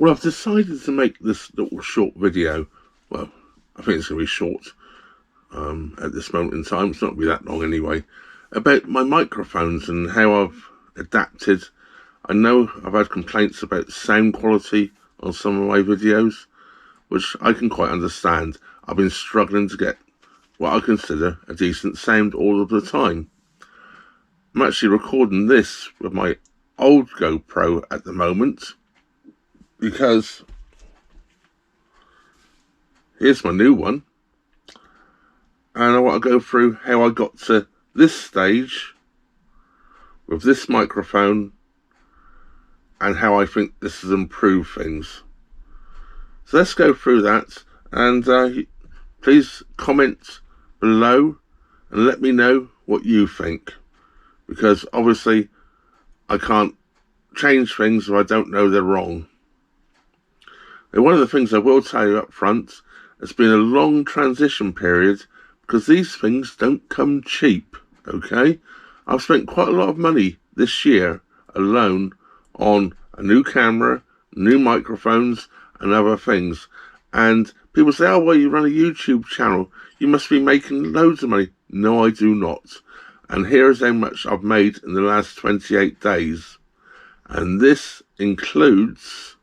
Well, I've decided to make this little short video. Well, I think it's going to be short at this moment in time. It's not going to be that long anyway. About my microphones and how I've adapted. I know I've had complaints about sound quality on some of my videos, which I can quite understand. I've been struggling to get what I consider a decent sound all of the time. I'm actually recording this with my old GoPro at the moment, because here's my new one, and I want to go through how I got to this stage with this microphone and how I think this has improved things. So let's go through that, and please comment below and let me know what you think, because obviously I can't change things if I don't know they're wrong. Now, one of the things I will tell you up front, it's been a long transition period because these things don't come cheap, okay? I've spent quite a lot of money this year alone on a new camera, new microphones and other things. And people say, oh, well, you run a YouTube channel, you must be making loads of money. No, I do not. And here is how much I've made in the last 28 days. And this includes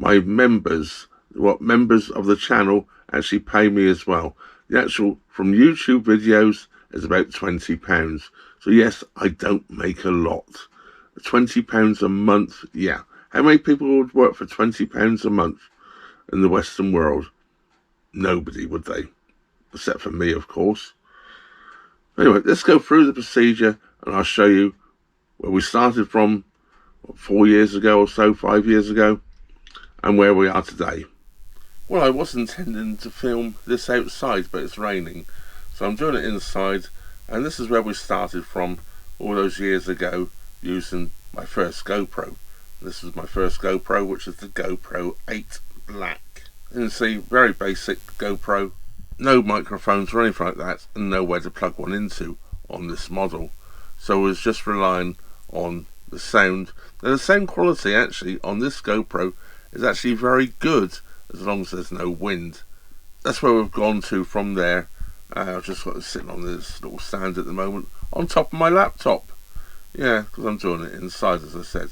my members, what members of the channel actually pay me as well. The actual from YouTube videos is about £20. So yes, I don't make a lot. £20 a month, yeah. How many people would work for £20 a month in the Western world? Nobody, would they? Except for me, of course. Anyway, let's go through the procedure and I'll show you where we started from, what, 4 years ago or so, 5 years ago, and where we are today. Well, I was intending to film this outside, but it's raining, so I'm doing it inside, and this is where we started from all those years ago using my first GoPro. This is my first GoPro, which is the GoPro 8 Black. You can see, very basic GoPro, no microphones or anything like that, and nowhere to plug one into on this model. So I was just relying on the sound. Now, the sound quality actually on this GoPro is actually very good, as long as there's no wind. That's where we've gone to from there. I've just got it sitting on this little stand at the moment, on top of my laptop. Yeah, because I'm doing it inside, as I said.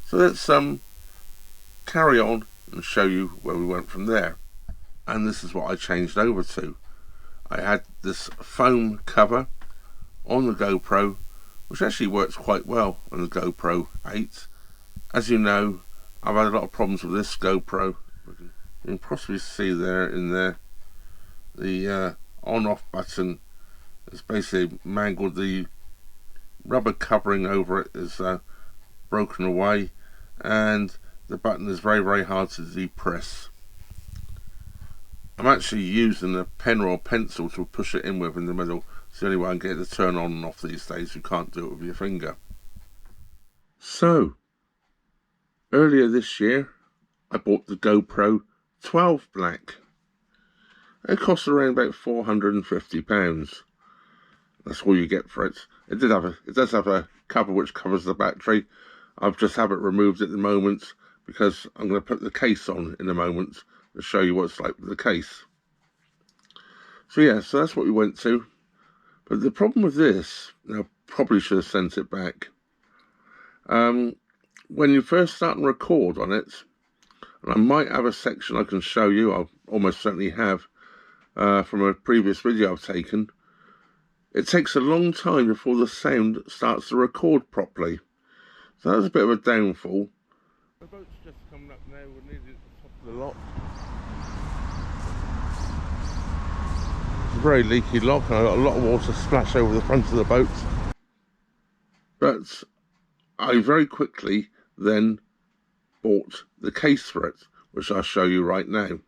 So let's carry on and show you where we went from there. And this is what I changed over to. I had this foam cover on the GoPro, which actually works quite well on the GoPro 8. As you know, I've had a lot of problems with this GoPro. You can possibly see there in there, the on-off button is basically mangled. The rubber covering over it is broken away, and the button is very, very hard to depress. I'm actually using a pen or a pencil to push it in with in the middle. It's the only way I can get it to turn on and off these days. You can't do it with your finger. So, earlier this year, I bought the GoPro 12 Black. It cost around about £450. That's all you get for it. It does have a cover which covers the battery. I've just had it removed at the moment because I'm going to put the case on in a moment to show you what it's like with the case. So yeah, so that's what we went to. But the problem with this, I probably should have sent it back. When you first start and record on it, and I might have a section I can show you, I almost certainly have, from a previous video I've taken, it takes a long time before the sound starts to record properly. So that's a bit of a downfall. The boat's just coming up now, we're nearly at the top of the lock. It's a very leaky lock, and I've got a lot of water splash over the front of the boat. But I very quickly then bought the case for it, which I'll show you right now.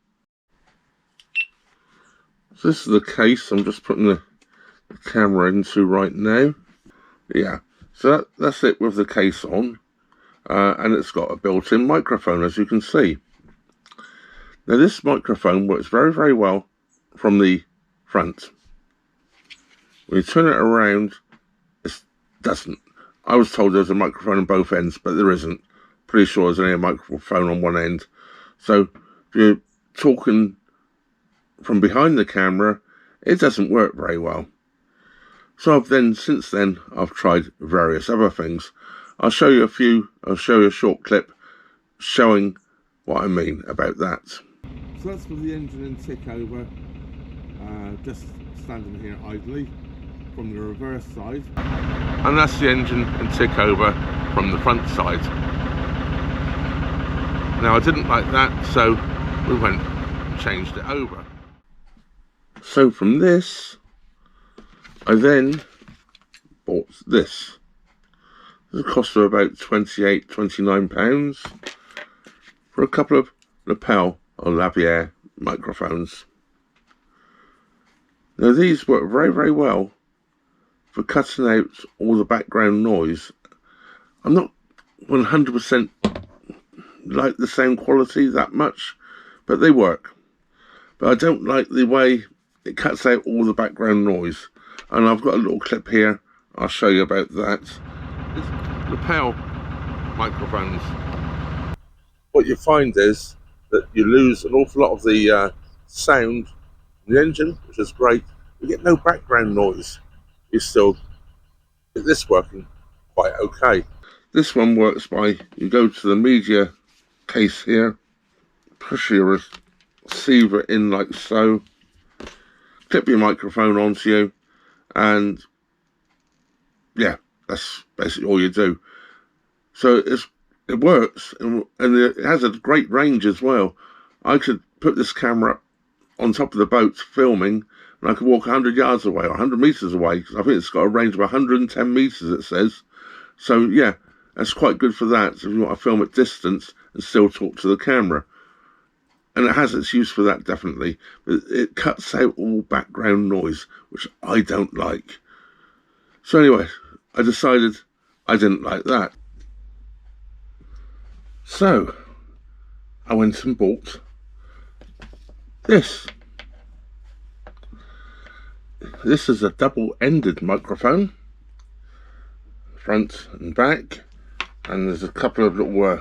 So this is the case I'm just putting the camera into right now. Yeah, so that's it with the case on, and it's got a built-in microphone, as you can see. Now this microphone works very, very well from the front. When you turn it around, it doesn't. I was told there's a microphone on both ends, but there isn't. Pretty sure there's only a microphone on one end. So if you're talking from behind the camera, it doesn't work very well. So since then, I've tried various other things. I'll show you a short clip showing what I mean about that. So that's with the engine and tick over, just standing here idly from the reverse side. And that's the engine and tick over from the front side. Now I didn't like that, so we went and changed it over. So from this, I then bought this. This cost me about £29 for a couple of Lapel Lavalier microphones. Now these work very, very well for cutting out all the background noise. I'm not 100% like the sound quality that much, but they work. But I don't like the way it cuts out all the background noise. And I've got a little clip here, I'll show you about that. It's Lapel microphones. What you find is that you lose an awful lot of the sound in the engine, which is great. You get no background noise. You still get this working quite okay. This one works by, you go to the media case here, push your receiver in like so, clip your microphone onto you, and yeah, that's basically all you do. So it works, and it has a great range as well. I could put this camera on top of the boat filming, and I could walk 100 yards away or 100 meters away, because I think it's got a range of 110 meters, it says. So yeah, that's quite good for that, if you want to film at distance and still talk to the camera. And it has its use for that, definitely. But it cuts out all background noise, which I don't like. So anyway, I decided I didn't like that. So I went and bought this. This is a double-ended microphone, front and back, and there's a couple of little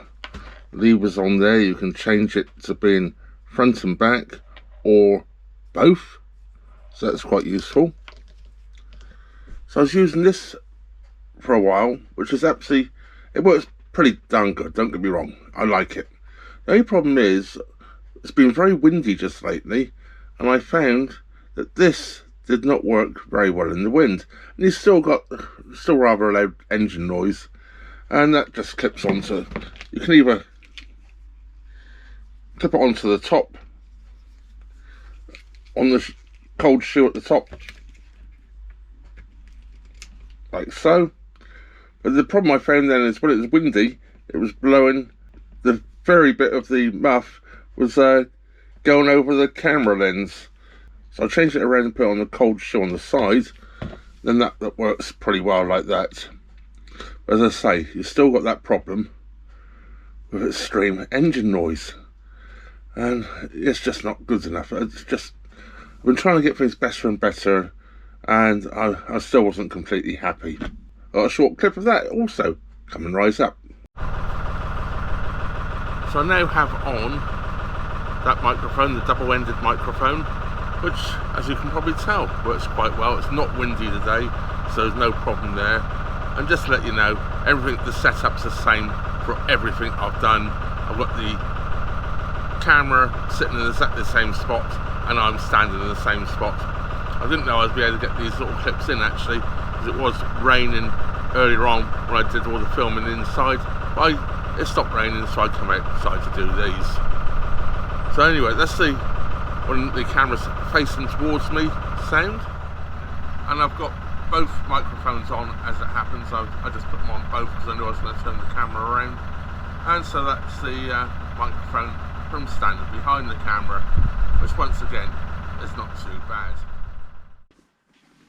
levers on there. You can change it to being front and back or both, so that's quite useful. So I was using this for a while, which is actually, it works pretty darn good, don't get me wrong, I like it. The only problem is it's been very windy just lately, and I found that this did not work very well in the wind, and you've still rather loud engine noise, and that just clips onto, you can either clip it onto the top, on the cold shoe at the top, like so. But the problem I found then is when it was windy, it was blowing, the very bit of the muff was going over the camera lens. So I changed it around and put it on the cold shoe on the side, then that works pretty well like that. But as I say, you've still got that problem with extreme engine noise, and it's just not good enough. It's just, I've been trying to get things better and better, and I still wasn't completely happy. Got a short clip of that also, come and rise up. So I now have on that microphone, the double-ended microphone, which, as you can probably tell, works quite well. It's not windy today, so there's no problem there. And just to let you know, everything, the setup's the same for everything I've done. I've got the camera sitting in exactly the same spot, and I'm standing in the same spot. I didn't know I'd be able to get these little clips in actually, because it was raining earlier on when I did all the filming inside, but it stopped raining, so I come outside to do these. So anyway, let's see when the camera's facing towards me sound. And I've got both microphones on as it happens. I just put them on both because I knew I was going to turn the camera around. And so that's the microphone from standing behind the camera, which once again is not too bad.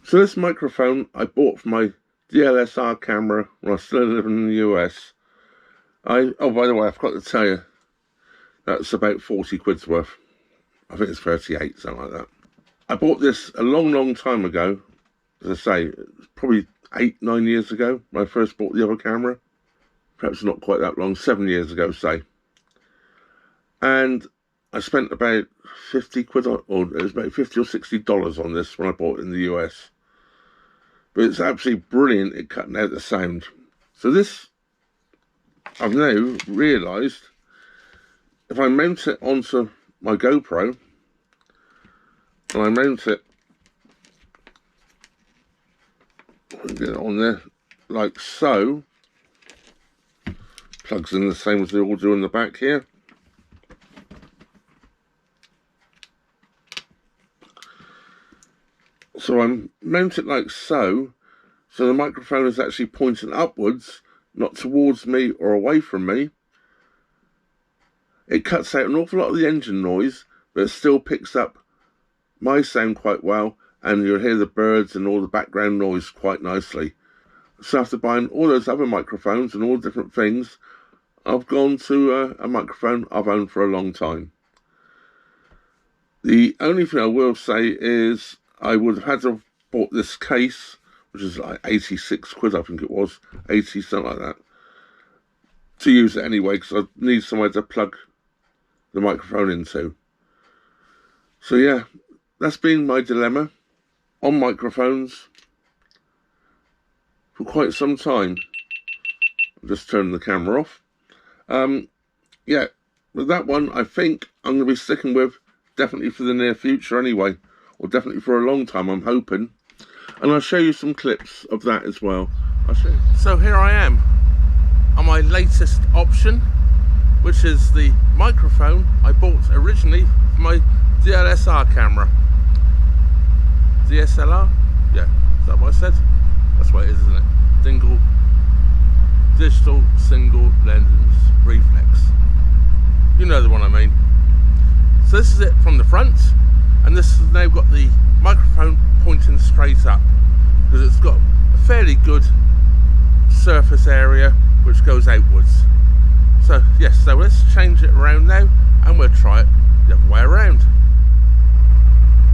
So this microphone I bought for my DSLR camera when I was still living in the US. Oh, by the way, I forgot to tell you, that's about 40 quid's worth. I think it's 38, something like that. I bought this a long, long time ago. As I say, probably 8-9 years ago when I first bought the other camera. Perhaps not quite that long, 7 years ago, say. And I spent about 50 quid on, or it was about $50 or $60 on this when I bought it in the US. But it's absolutely brilliant at cutting out the sound. So this, I've now realised, if I mount it onto my GoPro, and I mount it, get it on there like so, plugs in the same as they all do in the back here. So I mount it like so, so the microphone is actually pointing upwards, not towards me or away from me. It cuts out an awful lot of the engine noise, but it still picks up my sound quite well, and you'll hear the birds and all the background noise quite nicely. So after buying all those other microphones and all different things, I've gone to a microphone I've owned for a long time. The only thing I will say is I would have had to have bought this case, which is like 86 quid, I think it was, 80, something like that, to use it anyway, because I need somewhere to plug the microphone into. So yeah, that's been my dilemma on microphones for quite some time. I'll just turn the camera off. Yeah, with that one, I think I'm going to be sticking with definitely for the near future anyway, or definitely for a long time, I'm hoping. And I'll show you some clips of that as well. I'll show you. So here I am on my latest option, which is the microphone I bought originally for my DSLR camera. DSLR? Yeah, is that what I said? That's what it is, isn't it? Digital single lens reflex. You know the one I mean. So this is it from the front, and this has now got the microphone pointing straight up, because it's got a fairly good surface area which goes outwards. So yes, so let's change it around now, and we'll try it the other way around.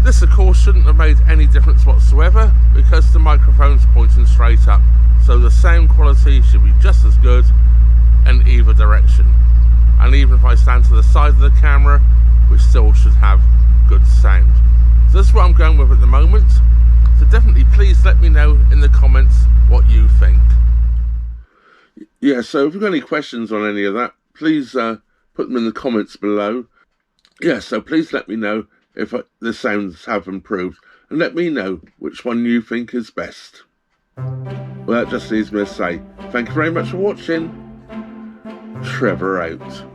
This of course shouldn't have made any difference whatsoever, because the microphone's pointing straight up, so the sound quality should be just as good in either direction. And even if I stand to the side of the camera, we still should have good sound. So this is what I'm going with at the moment. So definitely please let me know in the comments what you think. Yeah, so if you've got any questions on any of that, please put them in the comments below. Yeah, so please let me know if the sounds have improved, and let me know which one you think is best. Well, that just leaves me to say thank you very much for watching. Trevor out.